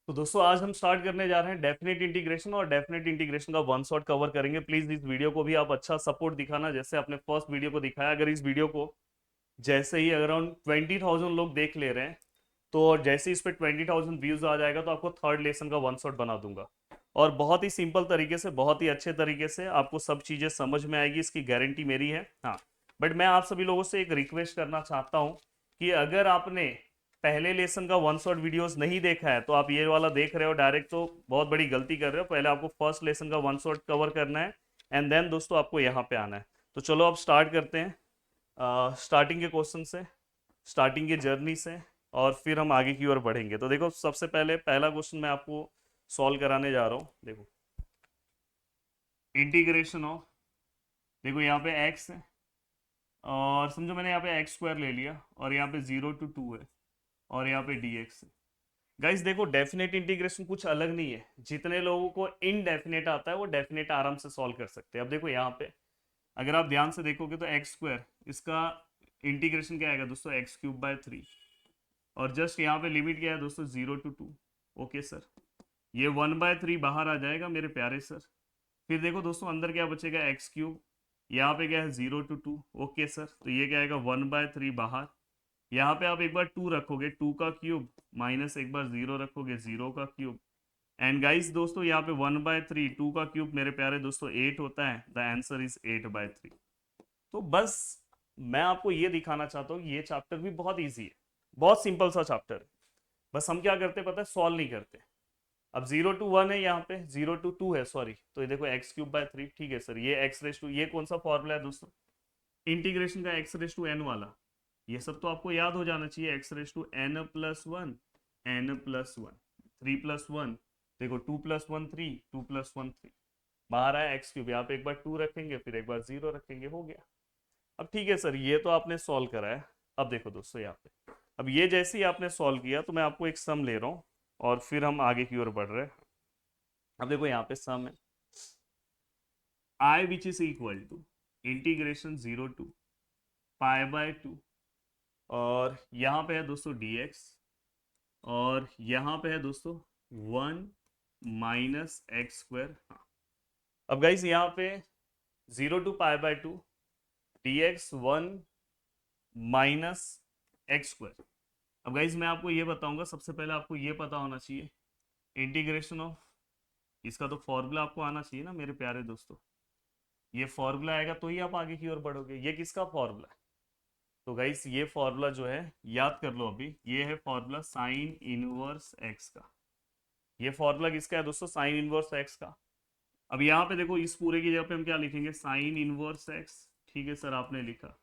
तो दोस्तों आज हम स्टार्ट करने जा रहे हैं डेफिनेट इंटीग्रेशन, और डेफिनेट इंटीग्रेशन का वन शॉट कवर करेंगे। प्लीज इस वीडियो को भी आप अच्छा सपोर्ट दिखाना, जैसे आपने फर्स्ट वीडियो को दिखाया। अगर इस वीडियो को जैसे ही अराउंड 20,000 लोग देख ले रहे हैं, तो और जैसे इस पे 20,000 व्यूज आ जाएगा, तो आपको थर्ड लेसन का वन शॉट बना दूंगा। और बहुत ही सिंपल तरीके से, बहुत ही अच्छे तरीके से आपको सब चीजें समझ में आएगी, इसकी गारंटी मेरी है। हाँ, बट मैं आप सभी लोगों से एक रिक्वेस्ट करना चाहता हूँ कि अगर आपने पहले लेसन का वन शॉट वीडियोस नहीं देखा है, तो आप ये वाला देख रहे हो डायरेक्ट, तो बहुत बड़ी गलती कर रहे हो। पहले आपको फर्स्ट लेसन का वन शॉट कवर करना है, एंड देन दोस्तों आपको यहाँ पे आना है। तो चलो अब स्टार्ट करते हैं स्टार्टिंग के क्वेश्चन से, स्टार्टिंग की जर्नी से, और फिर हम आगे की ओर बढ़ेंगे। तो देखो, सबसे पहले पहला क्वेश्चन मैं आपको सॉल्व कराने जा रहा हूँ। देखो, इंटीग्रेशन ऑफ, देखो यहाँ पे एक्स है, और समझो मैंने यहाँ पे एक्स स्क्वायर ले लिया, और यहाँ पे 0 to 2 है, और यहाँ पे डी एक्स है। गाइस देखो, डेफिनेट इंटीग्रेशन कुछ अलग नहीं है। जितने लोगों को इनडेफिनेट आता है वो डेफिनेट आराम से सॉल्व कर सकते हैं। अब देखो यहाँ पे अगर आप ध्यान से देखोगे, तो एक्स स्क्वायर, इसका इंटीग्रेशन क्या आएगा दोस्तों, x³ by 3। और जस्ट यहाँ पे लिमिट क्या है दोस्तों, 0 to 2। ओके सर, ये 1/3 बाहर आ जाएगा मेरे प्यारे सर। फिर देखो दोस्तों, अंदर क्या बचेगा, x³। यहाँ पे क्या है, 0 to 2। ओके सर, तो ये क्या आएगा, 1/3 बाहर। यहाँ पे आप एक बार 2 रखोगे, 2 का क्यूब, माइनस एक बार 0 रखोगे, 0 का क्यूब। एंड गाइस दोस्तों, यहाँ पे 1/3, 2 का क्यूब मेरे प्यारे दोस्तों 8 होता है। The answer is 8/3। तो बस मैं आपको ये दिखाना चाहता हूँ कि ये चैप्टर भी बहुत ईजी है, बहुत सिंपल सा चैप्टर है। बस हम क्या करते हैं पता है, सॉल्व नहीं करते। अब 0 to 1 है, यहाँ पे 0 to 2 है, सॉरी। तो ये देखो x³ by 3, ठीक है सर। ये ये कौन सा फॉर्मूला है दोस्तों, इंटीग्रेशन का, x⁻n वाला। ये सब तो आपको याद हो जाना चाहिए, x⁻n+1, n+1, 3+1। देखो 2+1 3, 2+1 3, बाहर आया x³ यहाँ पे एक बार 2 रखेंगे, फिर एक बार 0 रखेंगे, हो गया। अब ठीक है सर, ये तो आपने सॉल्व करा है। अब देखो दोस्तों यहाँ पे, अब ये जैसे ही आपने सॉल्व किया, तो मैं आपको एक सम ले रहा हूँ, और फिर हम आगे की ओर बढ़ रहे हैं। अब देखो यहाँ पे सम है, I which is equal to integration 0 to π/2, और यहाँ पे है दोस्तों dx, और यहाँ पे है दोस्तों 1 - x²। हाँ, अब गाइस यहाँ पे 0 to π/2, dx 1 - x²। अब गाइज मैं आपको ये बताऊंगा, सबसे पहले आपको ये पता होना चाहिए इंटीग्रेशन ऑफ, इसका तो फॉर्मूला आपको आना चाहिए ना मेरे प्यारे दोस्तों। ये फॉर्मूला आएगा तो ही आप आगे की ओर बढ़ोगे। ये किसका फॉर्मूला है, तो गाइस ये फॉर्मूला जो है, याद कर लो अभी, ये है फॉर्मूला साइन इनवर्स एक्स का। ये फॉर्मूला किसका है दोस्तों, साइन इनवर्स एक्स का। अब यहाँ पे देखो, इस पूरे की जगह पे हम क्या लिखेंगे, साइन इनवर्स एक्स। ठीक है सर, आपने लिखा।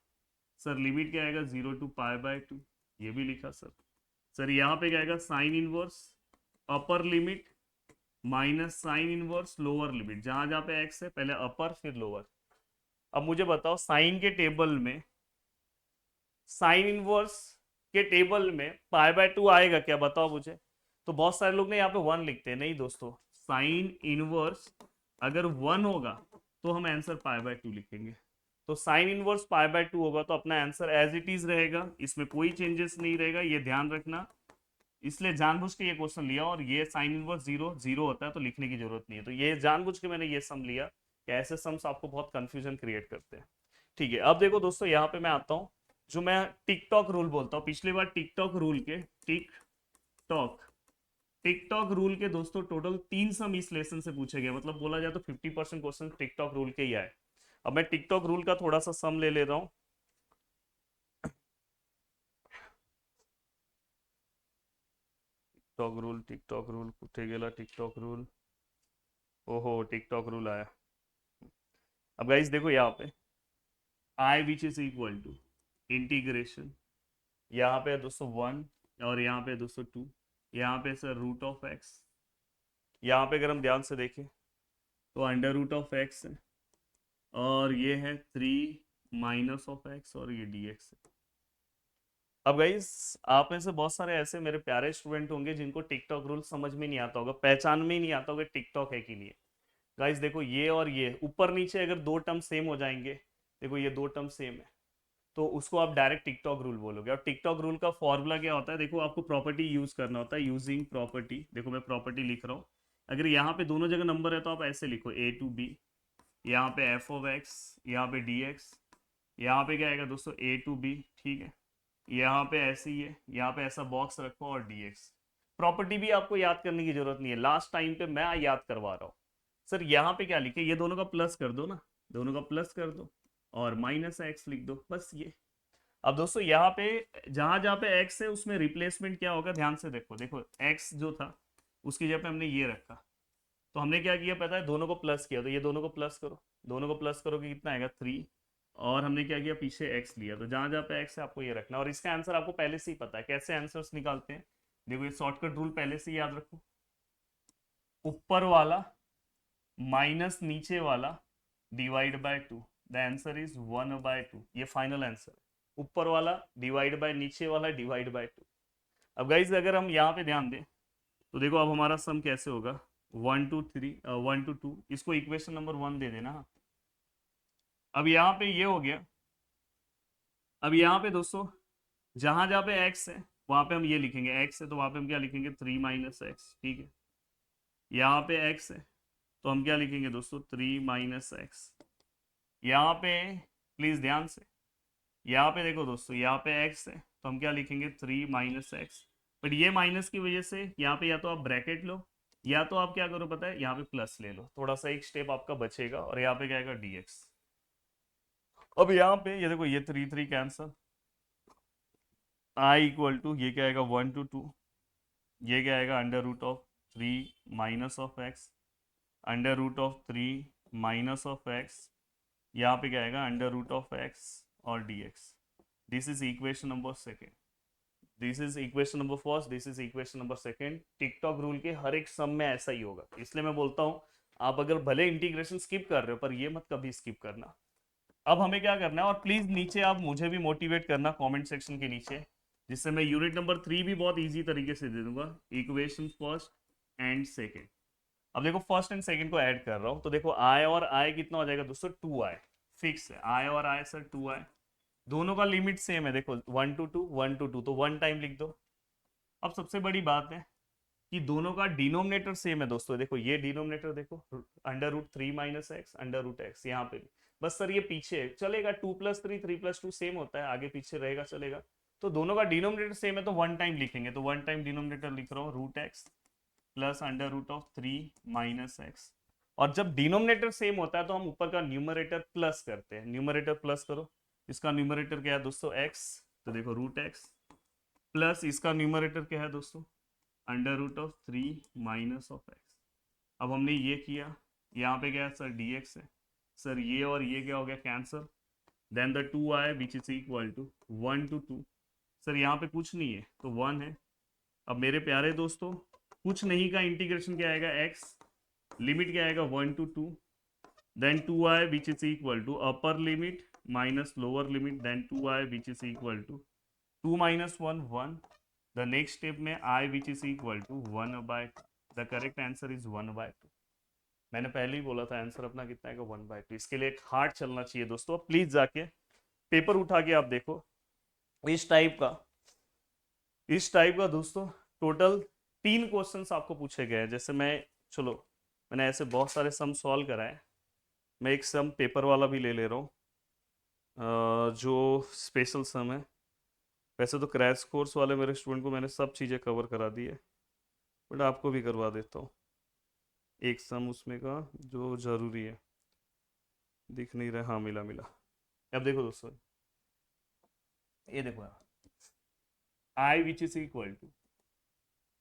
सर लिमिट क्या आएगा, 0 to π/2, ये भी लिखा सर। सर यहाँ पे क्या आएगा, साइन इनवर्स अपर limit minus sine inverse lower limit. जहां जहां पे एक्स है, पहले अपर फिर लोअर। अब मुझे बताओ, साइन के टेबल में, साइन इनवर्स के टेबल में π/2 आएगा क्या, बताओ मुझे। तो बहुत सारे लोग ने यहाँ पे 1 लिखते हैं, नहीं दोस्तों, साइन इनवर्स अगर 1 होगा, तो हम आंसर π/2 लिखेंगे। तो साइन इनवर्स π/2 होगा, तो अपना आंसर एज इट इज रहेगा, इसमें कोई चेंजेस नहीं रहेगा, ये ध्यान रखना। इसलिए जानबूझ के ये क्वेश्चन लिया, और ये साइन इनवर्स 0 0 होता है, तो लिखने की जरूरत नहीं है। तो ये जानबूझ के मैंने ये सम लिया कि ऐसे सम्स आपको बहुत कंफ्यूजन क्रिएट करते हैं। ठीक है, अब देखो दोस्तों, यहाँ पे मैं आता हूँ, जो मैं टिकटॉक रूल बोलता हूँ। पिछली बार टिकटॉक रूल के, टॉक टिकटॉक रूल के दोस्तों टोटल 3 सम इस लेसन से पूछे गए, मतलब बोला जाए तो 50% क्वेश्चन टिकटॉक रूल के ही आए। अब मैं टिकटॉक रूल का थोड़ा सा सम ले रहा हूँ। टिकटॉक रूल कुठे गेला, टिकटॉक रूल, ओहो टिकटॉक रूल आया। अब गाइस देखो यहाँ पे, I which is equal to integration, यहाँ पे है दोस्तों 1, और यहाँ पे है दोस्तों 2, यहाँ पे सर √(x), यहाँ पे अगर हम ध्यान से देखें, तो √(x) है, और ये है 3 - (x), और ये dx है। अब गाइस, आप में से बहुत सारे ऐसे मेरे प्यारे स्टूडेंट होंगे जिनको टिकटॉक रूल समझ में नहीं आता होगा, पहचान में ही नहीं आता होगा टिकटॉक है कि नहीं है। गाइस देखो, ये और ये ऊपर नीचे अगर दो टर्म सेम हो जाएंगे, देखो ये दो टर्म सेम है, तो उसको आप डायरेक्ट टिकटॉक रूल बोलोगे। और टिकटॉक रूल का फॉर्मूला क्या होता है, देखो आपको प्रॉपर्टी यूज करना होता है, यूजिंग प्रॉपर्टी। देखो मैं प्रॉपर्टी लिख रहा हूँ। अगर यहाँ पे दोनों जगह नंबर है तो आप ऐसे लिखो ए टू बी, यहाँ पे एफ ऑफ एक्स, यहाँ पे डी एक्स, यहाँ पे क्या आएगा दोस्तों ए टू बी, ठीक है। यहाँ पे ऐसे ही है, यहाँ पे ऐसा बॉक्स रखो और डी एक्स। प्रॉपर्टी भी आपको याद करने की जरूरत नहीं है, लास्ट टाइम पे मैं याद करवा रहा हूँ। सर यहाँ पे क्या लिखे, ये दोनों का प्लस कर दो ना, दोनों का प्लस कर दो और माइनस एक्स लिख दो, बस ये। अब दोस्तों यहाँ पे जहां जहां पे एक्स है उसमें रिप्लेसमेंट क्या होगा, ध्यान से देखो। देखो एक्स जो था उसकी जगह पे हमने ये रखा, तो हमने क्या किया पता है, दोनों को प्लस किया, तो ये दोनों को प्लस करो, दोनों को प्लस करोगे कितना आएगा 3। और हमने क्या किया, पीछे एक्स लिया, तो जहां जहां पे एक्स है आपको ये रखना। और इसका आंसर आपको पहले से ही पता है, कैसे आंसर्स निकालते हैं। देखो ये शॉर्टकट रूल पहले से ही याद रखो, ऊपर वाला माइनस नीचे वाला divide by 2, the answer is 1/2। ये फाइनल आंसर है, ऊपर वाला डिवाइड बाय नीचे वाला डिवाइड बाय 2। अब गाइज अगर हम यहाँ पे ध्यान दें तो देखो अब हमारा सम कैसे होगा, 1 to 2, इसको इक्वेशन नंबर 1 दे देना। अब यहाँ पे ये हो गया। अब यहाँ पे दोस्तों जहां जहां पे x है वहां पे हम ये लिखेंगे, x है तो वहां पे हम क्या लिखेंगे 3 माइनस एक्स, ठीक है। यहाँ पे x है तो हम क्या लिखेंगे दोस्तों 3 माइनस एक्स। यहाँ पे प्लीज ध्यान से, यहाँ पे देखो दोस्तों, यहाँ पे x है तो हम क्या लिखेंगे 3 माइनस एक्स। बट ये माइनस की वजह से यहाँ पे या तो आप ब्रैकेट लो या तो आप क्या करो पता है, यहाँ पे प्लस ले लो, थोड़ा सा एक स्टेप आपका बचेगा और यहाँ पे क्या आएगा dx। अब यहाँ पे ये देखो, ये 3 3 कैंसल, i इक्वल टू ये क्या आएगा 1 to 2, ये क्या आएगा √3 minus of x, √3 minus of x, यहाँ पे क्या आएगा √x और dx। This is equation number second, this is equation number first, this is equation number second. TikTok rule के हर एक सम में ऐसा ही होगा, इसलिए मैं बोलता हूँ आप अगर भले इंटीग्रेशन स्किप कर रहे हो पर ये मत कभी स्किप करना। अब हमें क्या करना है, और प्लीज नीचे आप मुझे भी मोटिवेट करना कमेंट सेक्शन के नीचे, जिससे मैं यूनिट नंबर 3 भी बहुत इजी तरीके से दे दूंगा, इक्वेशन फर्स्ट एंड सेकेंड। अब देखो फर्स्ट एंड सेकंड को ऐड कर रहा हूं, तो देखो आई और आई कितना हो जाएगा दोस्तों 2i, फिक्स है आई और आई सर 2i। दोनों का लिमिट सेम है, देखो 1 to 2 1 to 2, तो 1 टाइम लिख दो। अब सबसे बड़ी बात है कि दोनों का डिनोमिनेटर सेम है दोस्तों, देखो ये डिनोमिनेटर देखो √3 माइनस एक्स √x, यहाँ पे भी बस सर ये पीछे चलेगा 2+3 3+2 सेम होता है, आगे पीछे रहेगा चलेगा। तो दोनों का डिनोमिनेटर सेम है तो 1 टाइम लिखेंगे, तो 1 टाइम डिनोमिनेटर लिख रहा हूँ √x प्लस √3 माइनस एक्स। और जब डिनोमिनेटर सेम होता है तो हम ऊपर का न्यूमरेटर प्लस करते हैं, न्यूमरेटर प्लस करो। इसका न्यूमरेटर क्या है दोस्तों x, तो देखो √x प्लस इसका न्यूमरेटर क्या है दोस्तों √3 माइनस ऑफ एक्स। अब हमने ये किया, यहाँ पे क्या है सर dx है, सर ये और ये क्या हो गया cancel, then the 2i which is equal to 1 to 2। Sir यहाँ पे कुछ नहीं है तो 1 है। अब मेरे प्यारे दोस्तों कुछ नहीं का इंटीग्रेशन क्या आएगा x, लिमिट क्या आएगा 1 to 2, then 2i which is equal to upper limit minus lower limit, then 2i which is equal to 2 minus 1 1, the next step में i which is equal to 1/2। The correct answer is 1/2। मैंने पहले ही बोला था answer अपना कितना है 1/2। इसके लिए एक हार्ट चलना चाहिए दोस्तों, प्लीज जाके पेपर उठा के आप देखो इस टाइप का, इस टाइप का दोस्तों टोटल 3 क्वेश्चंस आपको पूछे गए हैं। जैसे मैं, चलो मैंने ऐसे बहुत सारे सम सॉल्व कराए, मैं एक सम पेपर वाला भी ले ले रहा हूँ जो स्पेशल सम है। वैसे तो क्रैश कोर्स वाले मेरे स्टूडेंट को मैंने सब चीज़ें कवर करा दी है, बट आपको भी करवा देता हूँ एक सम उसमें का जो ज़रूरी है। दिख नहीं रहा, हाँ मिला मिला। अब देखो दोस्तों, ये देखो I which is equal to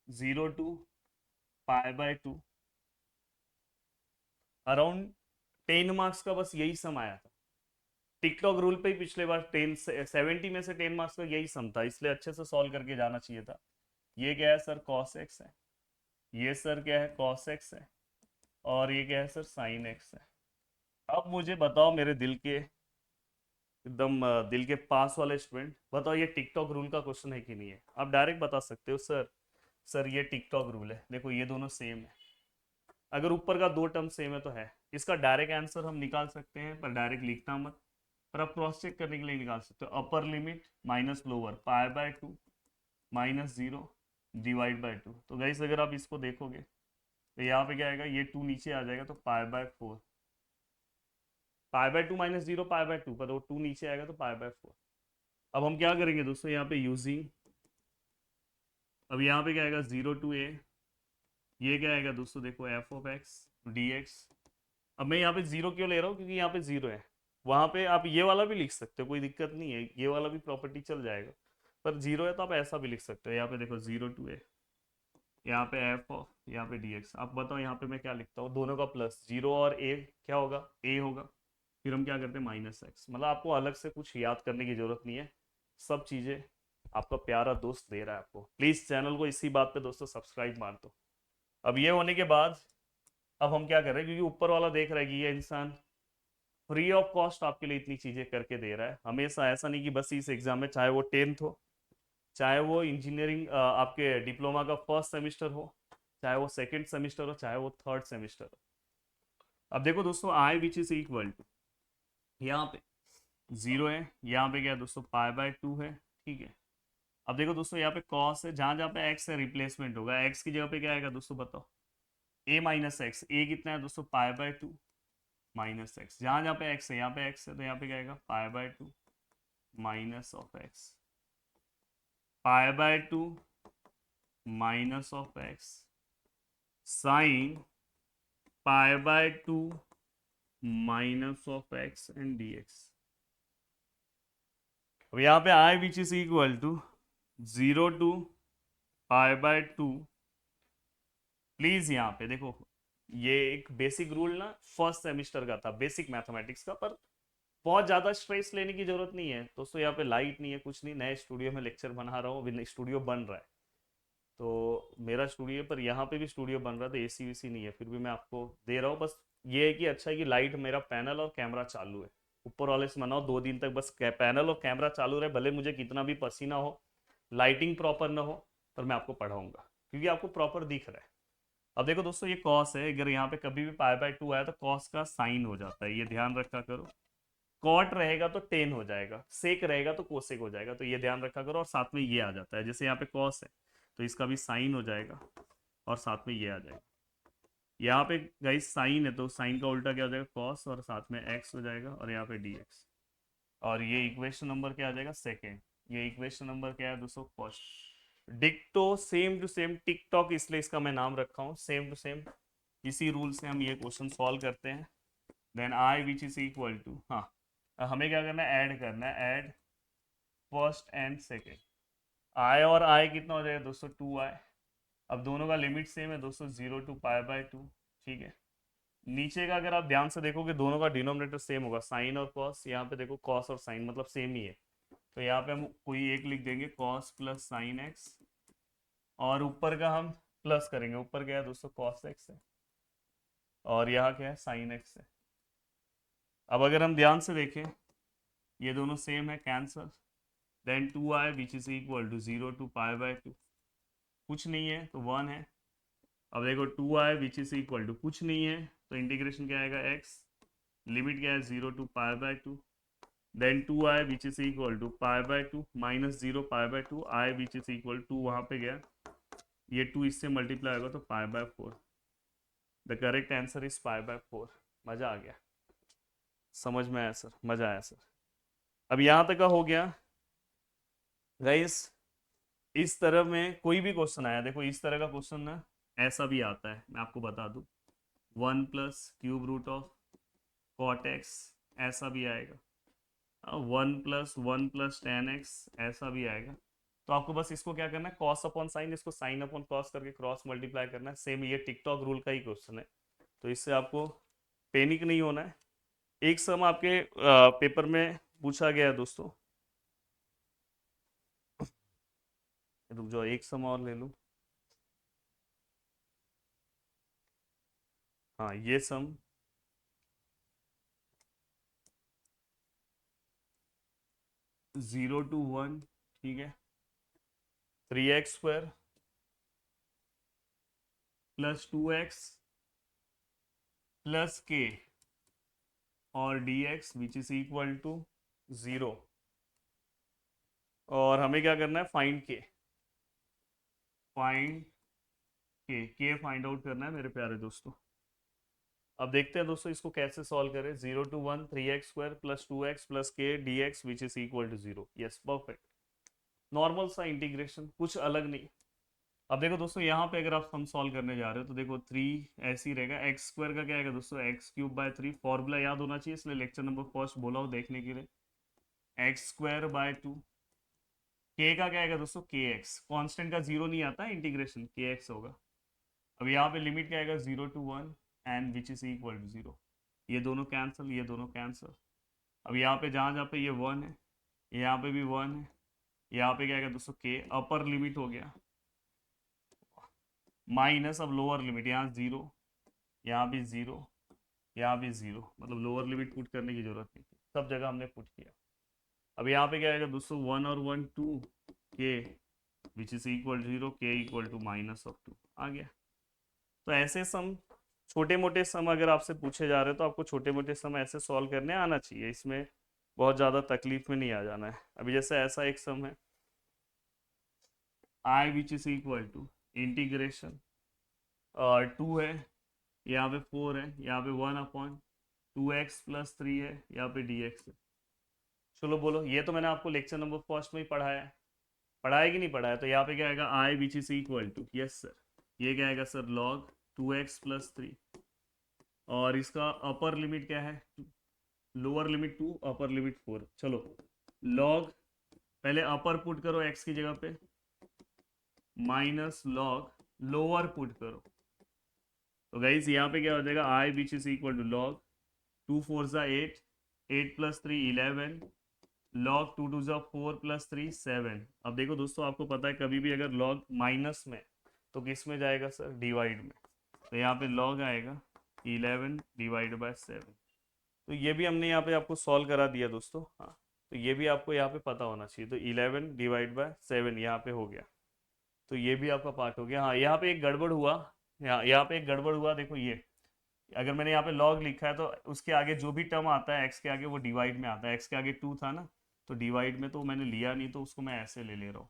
0 to π/2, around 10 marks का बस यही सम आया था। टिकटॉक रूल पे ही पिछले बार 70 में से 10 मार्क्स का यही सम था, इसलिए अच्छे से सॉल्व करके जाना चाहिए था। ये क्या है सर cos x है, ये सर क्या है cos x है, और ये क्या है सर sin x है। अब मुझे बताओ मेरे दिल के एकदम दिल के पास वाले स्टूडेंट, बताओ ये टिकटॉक रूल का क्वेश्चन है कि नहीं है। आप डायरेक्ट बता सकते हो सर, सर ये टिकटॉक रूल है, देखो ये दोनों सेम है, अगर ऊपर का 2 टर्म सेम है तो है। इसका डायरेक्ट आंसर हम निकाल सकते हैं पर डायरेक्ट लिखना मत, पर आप क्रॉस चेक करने के लिए निकाल सकते हो। अपर limit minus lower, pi by 2 minus 0 divide by 2। तो गाइस अगर आप इसको देखोगे तो यहाँ पे क्या आएगा, ये 2 नीचे आ जाएगा तो pi by 4, pi by 2 minus 0 pi by 2, पर वो 2 नीचे आएगा तो पाई बाय 4। अब हम क्या करेंगे दोस्तों, यहाँ पे यूजिंग, अब यहाँ पे क्या आएगा 0 to a, ये क्या आएगा दोस्तों, देखो F of x D x. अब मैं यहाँ पे जीरो क्यों ले रहा हूँ, क्योंकि यहाँ पे जीरो है। वहां पे आप ये वाला भी लिख सकते हो, कोई दिक्कत नहीं है, ये वाला भी प्रॉपर्टी चल जाएगा। पर जीरो है तो आप ऐसा भी लिख सकते हो। यहाँ पे देखो 0 to a, यहाँ पे एफ ऑफ, यहाँ पे डी एक्स। आप बताओ यहाँ पे मैं क्या लिखता हूँ, दोनों का प्लस, जीरो और ए क्या होगा, ए होगा। फिर हम क्या करते हैं माइनस एक्स। मतलब आपको अलग से कुछ याद करने की जरूरत नहीं है, सब चीजें आपका प्यारा दोस्त दे रहा है आपको। प्लीज चैनल को इसी बात पे दोस्तों सब्सक्राइब मार दो। अब ये होने के बाद अब हम क्या कर रहे हैं, क्योंकि ऊपर वाला देख रहा है कि ये इंसान फ्री ऑफ कॉस्ट आपके लिए इतनी चीजें करके दे रहा है। हमेशा ऐसा नहीं कि बस इस एग्जाम में, चाहे वो 10th हो, चाहे वो इंजीनियरिंग आपके डिप्लोमा का फर्स्ट सेमेस्टर हो, चाहे वो सेकंड सेमेस्टर हो, चाहे वो थर्ड सेमेस्टर हो। अब देखो दोस्तों, I which is equal to, यहाँ पे जीरो है, यहाँ पे क्या है दोस्तों पाई बाय 2 है, ठीक है। अब देखो दोस्तों, यहाँ पे कॉस है, जहां जहां पे एक्स है रिप्लेसमेंट होगा, एक्स की जगह पे क्या आएगा दोस्तों बताओ, ए माइनस एक्स। ए कितना है दोस्तों, पाई बाय 2 माइनस एक्स। जहां जहां पे एक्स है, यहाँ पे एक्स है, तो यहाँ पे क्या आएगा pi by 2 minus of x, pi by 2 minus of x sine pi by 2 minus of x and d x. अब यहाँ पे I which is equal to 0 to pi by 2। Please यहाँ पे देखो, ये एक बेसिक रूल ना फर्स्ट सेमेस्टर का था, बेसिक मैथमेटिक्स का, पर बहुत ज्यादा स्ट्रेस लेने की जरूरत नहीं है दोस्तों। यहाँ पे लाइट नहीं है, कुछ नहीं, नए स्टूडियो में लेक्चर बना रहा हूँ, स्टूडियो बन रहा है तो मेरा स्टूडियो, पर यहाँ पे भी स्टूडियो बन रहा था, एसी वेसी नहीं है, फिर भी मैं आपको दे रहा हूँ। बस ये है कि अच्छा है कि लाइट, मेरा पैनल और कैमरा चालू है। ऊपर वाले से मनाओ 2 दिन तक बस पैनल और कैमरा चालू रहे, भले मुझे कितना भी पसीना हो, लाइटिंग प्रॉपर ना हो, पर मैं आपको पढ़ाऊंगा क्योंकि आपको प्रॉपर दिख रहा है। अब देखो दोस्तों, ये कॉस है, अगर यहाँ पे कभी भी पाई बाय 2 आया तो कॉस का साइन हो जाता है, ये ध्यान रखा करो। कॉट रहेगा तो टेन हो जाएगा, सेक रहेगा तो कोसेक हो जाएगा, तो ये ध्यान रखा करो। और साथ में ये आ जाता है, जैसे यहाँ पे कॉस है तो इसका भी साइन हो जाएगा और साथ में ये आ जाएगा। यहाँ पे गाइस साइन है तो साइन का उल्टा क्या हो जाएगा, कॉस, और साथ में एक्स हो जाएगा, और यहाँ पे डी एक्स। और ये इक्वेशन नंबर क्या आ जाएगा, सेकेंड। ये इक्वेशन नंबर क्या है दोस्तों, फर्स्ट। डिक्टो सेम टू सेम, टिकटॉक इसलिए इसका मैं नाम रखा हूँ, सेम टू सेम। इसी रूल से हम ये क्वेश्चन सॉल्व करते हैं। Then I which is equal to, हाँ हमें क्या करना है, ऐड करना है, add first and second. I और आई कितना हो जाएगा दोस्तों, 2i। अब दोनों का लिमिट सेम है दोस्तों, 0 to पाई बाय 2, ठीक है। नीचे का अगर आप ध्यान से देखोगे, दोनों का डिनोमिनेटर सेम होगा, साइन और कॉस। यहाँ पे देखो कॉस और साइन मतलब सेम ही है, तो यहाँ पे हम कोई एक लिख देंगे, कॉस प्लस साइन एक्स, और ऊपर का हम प्लस करेंगे। ऊपर क्या है दोस्तों, कॉस एक्स है, और यहाँ क्या है, साइन एक्स है। अब अगर हम ध्यान से देखें, ये दोनों सेम है, cancel. Then 2i which is equal to 0 to pi by 2, कुछ नहीं है तो 1 है। अब देखो 2i which is equal to कुछ नहीं है, तो इंटीग्रेशन क्या आएगा, x, लिमिट क्या है 0 to pi by 2। Then 2i which is equal to pi by 2 minus 0 pi by 2, i which is equal to वहाँ पे गया, ये 2 इससे मल्टीप्लाई होगा तो pi by 4। The correct answer is pi by 4। मजा आ गया, समझ में आया सर, मजा आया सर। अब यहाँ तक का हो गया गाइस। इस तरह में कोई भी क्वेश्चन आया, देखो इस तरह का क्वेश्चन ना ऐसा भी आता है, मैं आपको बता दूं, 1 + cube root of cot x, ऐसा भी आएगा। 1 + 1 + tan x, ऐसा भी आएगा। तो आपको बस इसको क्या करना है, कॉस अपॉन साइन, इसको साइन अपॉन कॉस करके क्रॉस मल्टीप्लाई करना है। सेम ये टिकटॉक रूल का ही क्वेश्चन है, तो इससे आपको पैनिक नहीं होना है। एक सम आपके पेपर में पूछा गया है दोस्तों, रुक जाओ एक सम और ले लूं। हाँ ये सम 0 to 1, ठीक है, 3x² + 2x + k और dx which is equal to 0, और हमें क्या करना है, फाइंड के फाइंड आउट करना है मेरे प्यारे दोस्तों। अब देखते हैं दोस्तों इसको कैसे सॉल्व करें। 0 to 1 3x² + 2x + k dx which is equal to 0। Yes, perfect, normal सा इंटीग्रेशन, कुछ अलग नहीं। अब देखो दोस्तों यहाँ पे अगर आप सम सॉल्व करने जा रहे हो तो देखो 3 ऐसे ही रहेगा, x² का क्या आएगा दोस्तों, x³/3। फॉर्मूला याद होना चाहिए, इसलिए लेक्चर नंबर फर्स्ट बोला हो देखने के लिए। x²/2, k का क्या आएगा दोस्तों, kx। कांस्टेंट का जीरो नहीं आता, इंटीग्रेशन kx होगा। अब यहाँ पे लिमिट क्या आएगा, 0 to 1 and which is equal to 0। ये दोनों कैंसिल, ये दोनों कैंसिल। अब यहाँ पे जहाँ जहाँ पे ये 1 है, यहाँ पे भी 1 है, यहाँ पे क्या आएगा दोस्तों, के अपर लिमिट हो गया, माइनस अब लोअर लिमिट, यहाँ 0, यहाँ भी 0, यहाँ भी 0, मतलब लोअर लिमिट पुट करने की जरूरत नहीं थी, सब जगह हमने पुट किया। अब यहाँ पे क्या आएगा दोस्तों, 1 और 1 2, के विच इज इक्वल टू 0, के इक्वल टू -2 आ गया। तो ऐसे सम, छोटे मोटे सम अगर आपसे पूछे जा रहे हो तो आपको छोटे मोटे सम ऐसे सॉल्व करने आना चाहिए, इसमें बहुत ज़्यादा तकलीफ में नहीं आ जाना है। अभी जैसे ऐसा एक सम है, I which is equal to integration, और 2 है, यहाँ पे 4 है, यहाँ पे 1/2x + 3 है, यहाँ पे dx है। चलो बोलो, ये तो मैंने आपको लेक्चर नंबर फर्स्ट में ही पढ़ाया है, पढ़ाया कि नहीं पढ़ाया। तो यहाँ पे क्या आएगा, I which is equal to, yes sir, ये क्या आएगा सर, log 2x + 3, और इसका अपर लिमिट क्या है, लोअर लिमिट 2, अपर लिमिट 4। चलो log, पहले अपर पुट करो x की जगह पे, माइनस log लोअर पुट करो। तो गाइस यहाँ पे क्या हो जाएगा, I which is equal to log 2 4 8, 8 + 3 11, log 2 2 4 + 3 7। अब देखो दोस्तों, आपको पता है कभी भी अगर log माइनस में तो किस में जाएगा सर, डिवाइड में। तो यहाँ पे log आएगा 11/7। तो ये भी हमने यहाँ पे आपको सॉल्व करा दिया दोस्तों। हाँ, तो ये भी आपको यहाँ पे पता होना चाहिए। तो 11/7 यहाँ पे हो गया, तो ये भी आपका पार्ट हो गया। हाँ, यहाँ पे एक गड़बड़ हुआ, यहाँ पे एक गड़बड़ हुआ, देखो ये अगर मैंने यहाँ पे log लिखा है तो उसके आगे जो भी टर्म आता है x के आगे वो डिवाइड में आता है। x के आगे 2 था ना, तो डिवाइड में तो मैंने लिया नहीं, तो उसको मैं ऐसे ले रहा हूँ।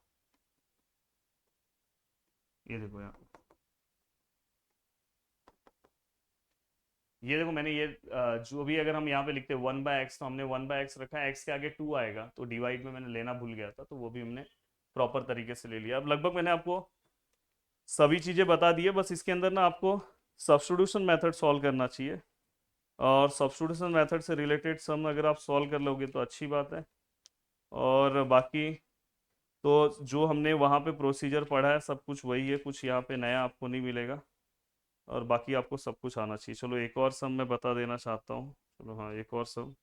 ये देखो यहाँ, ये देखो मैंने ये जो भी अगर हम यहाँ पे लिखते हैं 1/x, तो हमने 1/x रखा है, x के आगे 2 आएगा, तो डिवाइड में मैंने लेना भूल गया था, तो वो भी हमने प्रॉपर तरीके से ले लिया। अब लगभग मैंने आपको सभी चीज़ें बता दी है, बस इसके अंदर ना आपको सब्स्टिट्यूशन मेथड सॉल्व करना चाहिए, और सब्स्टिट्यूशन मेथड से रिलेटेड सम अगर आप सॉल्व कर लोगे तो अच्छी बात है। और बाकी तो जो हमने वहाँ पे प्रोसीजर पढ़ा है सब कुछ वही है, कुछ यहाँ पे नया आपको नहीं मिलेगा, और बाकी आपको सब कुछ आना चाहिए। चलो एक और सम मैं बता देना चाहता हूँ। चलो हाँ, एक और सम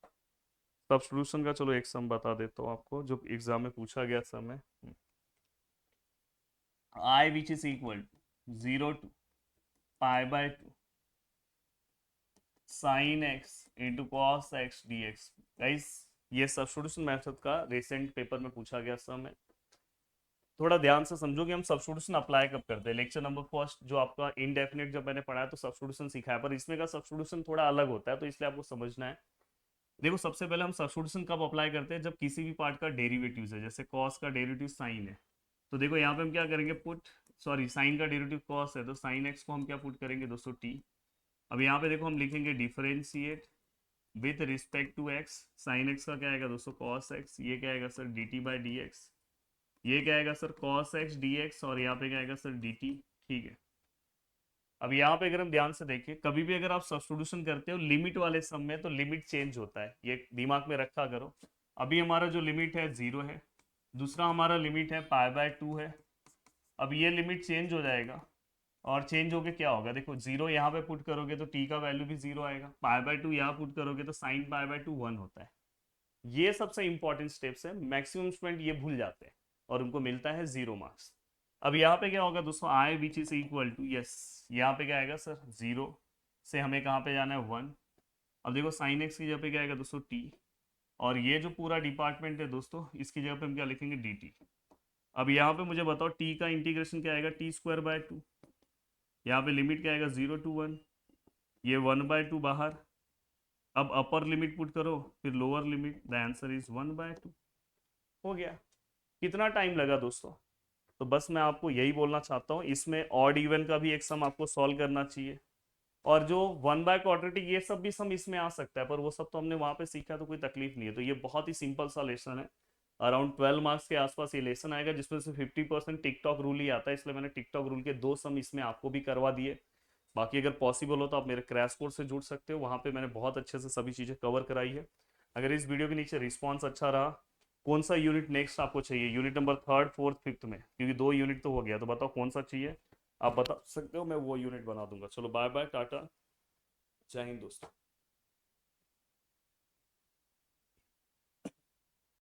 सब्स्टिट्यूशन का, चलो एक सम बता देता हूँ आपको जो एग्जाम में पूछा गया सम है। I which is equal to 0 to π/2 sin x into cos x dx। Guys, ये सब्स्टिट्यूशन मेथड का रिसेंट पेपर में पूछा गया सम है। थोड़ा ध्यान से समझो कि हम सब्स्टिट्यूशन अप्लाई कब करते हैं। लेक्चर नंबर फर्स्ट जो आपका इनडेफिनेट जब मैंने पढ़ा है तो सब्स्टिट्यूशन सिखाया, पर इसमें का सब्स्टिट्यूशन थोड़ा अलग होता है, तो इसलिए आपको समझना है। देखो सबसे पहले हम सब्स्टिट्यूशन कब अप्लाई करते हैं, जब किसी भी पार्ट का डेरिवेटिव है, जैसे कॉस का डेरिवेटिव साइन है, तो देखो यहाँ पे हम क्या करेंगे, पुट, सॉरी साइन का डेरिवेटिव कॉस है, तो साइन एक्स को हम क्या पुट करेंगे दोस्तों, टी। अब यहाँ पे देखो हम लिखेंगे differentiate with respect to x, sine x का क्या आएगा दोस्तों, कॉस एक्स, ये क्या आएगा sir, D T by D X, ये क्या आएगा sir, cos x D X, और यहाँ पे क्या आएगा सर, डी टी। ठीक है, अब यहाँ पे अगर हम ध्यान से देखें, कभी भी अगर आप सब्स्टिट्यूशन करते हो लिमिट वाले सम में, तो लिमिट चेंज होता है, ये दिमाग में रखा करो। अभी हमारा जो लिमिट है 0 है, दूसरा हमारा लिमिट है π/2 है। अब ये लिमिट चेंज हो जाएगा, और चेंज होके क्या होगा, देखो 0 यहाँ पे पुट करोगे तो t का वैल्यू भी 0 आएगा, π/2 यहाँ पुट करोगे तो साइन π/2 1 होता है। ये सबसे इंपॉर्टेंट स्टेप्स है, मैक्सिमम स्टूडेंट ये भूल जाते हैं और उनको मिलता है 0 मार्क्स। अब यहाँ पे क्या होगा दोस्तों, I which is equal to, yes, यहाँ पे क्या आएगा सर, 0 से हमें कहाँ पे जाना है, 1। अब देखो साइन एक्स की जगह पे क्या आएगा दोस्तों, टी, और ये जो पूरा डिपार्टमेंट है दोस्तों, इसकी जगह पे हम क्या लिखेंगे, डी टी। अब यहाँ पे मुझे बताओ टी का इंटीग्रेशन क्या आएगा, t²/2, यहाँ पे लिमिट क्या आएगा, 0 to 1, ये 1/2 बाहर, अब अपर लिमिट पुट करो, फिर lower limit, the answer is 1/2। हो गया। कितना टाइम लगा दोस्तों? तो बस मैं आपको यही बोलना चाहता हूँ, इसमें ऑड इवन का भी एक सम आपको सॉल्व करना चाहिए, और जो 1/क्वाड्रेटिक ये सब भी सम इसमें आ सकता है, पर वो सब तो हमने वहां पे सीखा, तो कोई तकलीफ नहीं है। तो ये बहुत ही सिंपल सा लेसन है, अराउंड 12 मार्क्स के आसपास ये लेसन आएगा, जिसमें से 50% टिकटॉक रूल ही आता है, इसलिए मैंने टिकटॉक रूल के 2 सम इसमें आपको भी करवा दिए। बाकी अगर पॉसिबल हो तो आप मेरे क्रैश कोर्स से जुड़ सकते हो, वहां पे मैंने बहुत अच्छे से सभी चीज़ें कवर कराई है। अगर इस वीडियो के नीचे रिस्पॉन्स अच्छा रहा, कौन सा यूनिट नेक्स्ट आपको चाहिए, unit number third fourth fifth में, क्योंकि 2 यूनिट तो हो गया, तो बताओ कौन सा चाहिए, आप बता सकते हो, मैं वो यूनिट बना दूंगा। चलो बाय बाय, टाटा, जय हिंद दोस्तों।